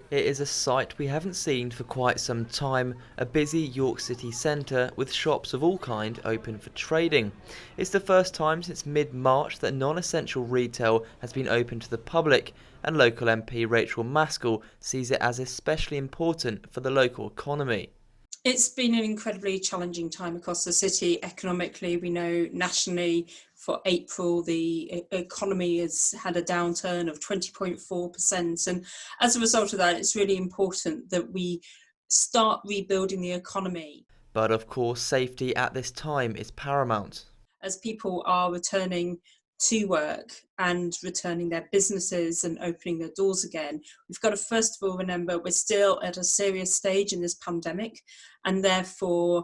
It is a sight we haven't seen for quite some time, a busy York city centre with shops of all kind open for trading. It's the first time since mid-March that non-essential retail has been open to the public, and local MP Rachael Maskell sees it as especially important for the local economy. It's been an incredibly challenging time across the city economically. We know nationally for April, the economy has had a downturn of 20.4%. And as a result of that, it's really important that we start rebuilding the economy. But of course, safety at this time is paramount. As people are returning to work and returning their businesses and opening their doors again, we've got to first of all remember we're still at a serious stage in this pandemic, and therefore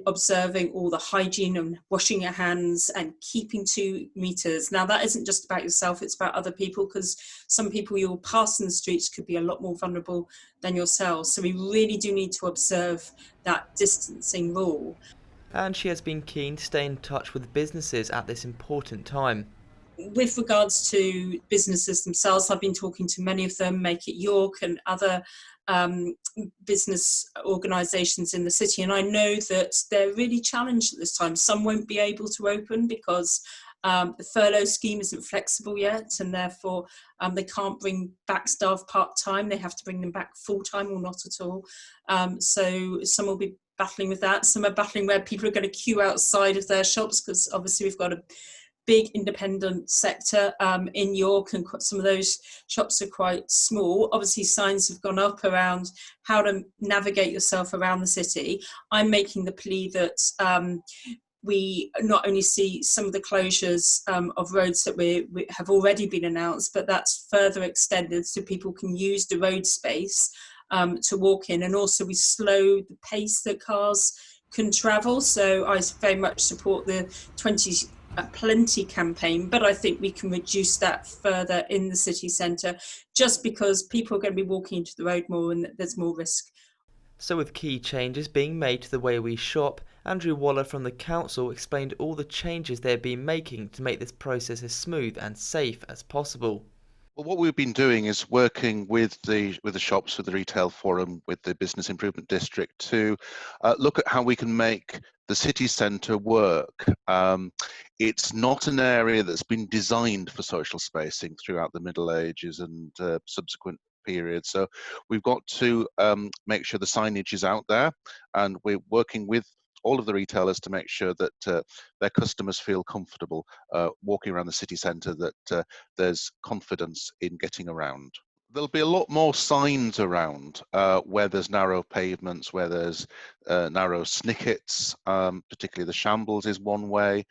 observing all the hygiene and washing your hands and keeping 2 meters. Now that isn't just about yourself, it's about other people, because some people you'll pass in the streets could be a lot more vulnerable than yourselves. So we really do need to observe that distancing rule. And she has been keen to stay in touch with businesses at this important time. With regards to businesses themselves, I've been talking to many of them, Make It York and other business organisations in the city, and I know that they're really challenged at this time. Some won't be able to open because the furlough scheme isn't flexible yet, and therefore they can't bring back staff part-time. They have to bring them back full-time or not at all. So some will be battling with that. Some are battling where people are going to queue outside of their shops, because obviously we've got a big independent sector in York, and some of those shops are quite small. Obviously signs have gone up around how to navigate yourself around the city. I'm making the plea that we not only see some of the closures of roads that we have already been announced, but that's further extended so people can use the road space to walk in, and also we slow the pace that cars can travel. So I very much support the 20 Plenty campaign, but I think we can reduce that further in the city centre, just because people are going to be walking into the road more and there's more risk. So with key changes being made to the way we shop, Andrew Waller from the council explained all the changes they've been making to make this process as smooth and safe as possible. Well, what we've been doing is working with the shops, with the retail forum, with the business improvement district to look at how we can make the city centre work. It's not an area that's been designed for social spacing throughout the Middle Ages and subsequent periods. So we've got to make sure the signage is out there, and we're working with all of the retailers to make sure that their customers feel comfortable walking around the city centre, that there's confidence in getting around. There'll be a lot more signs around where there's narrow pavements, where there's narrow snickets, particularly the shambles is one way.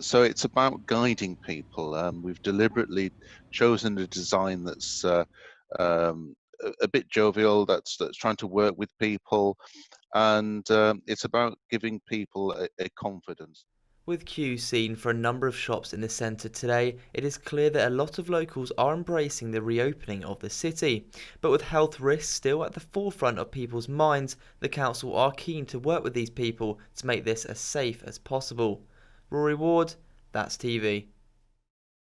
So it's about guiding people. We've deliberately chosen a design that's a bit jovial, that's trying to work with people, and it's about giving people a confidence. With queues seen for a number of shops in the centre today, it is clear that a lot of locals are embracing the reopening of the city. But with health risks still at the forefront of people's minds, the council are keen to work with these people to make this as safe as possible. Rory Ward, That's TV.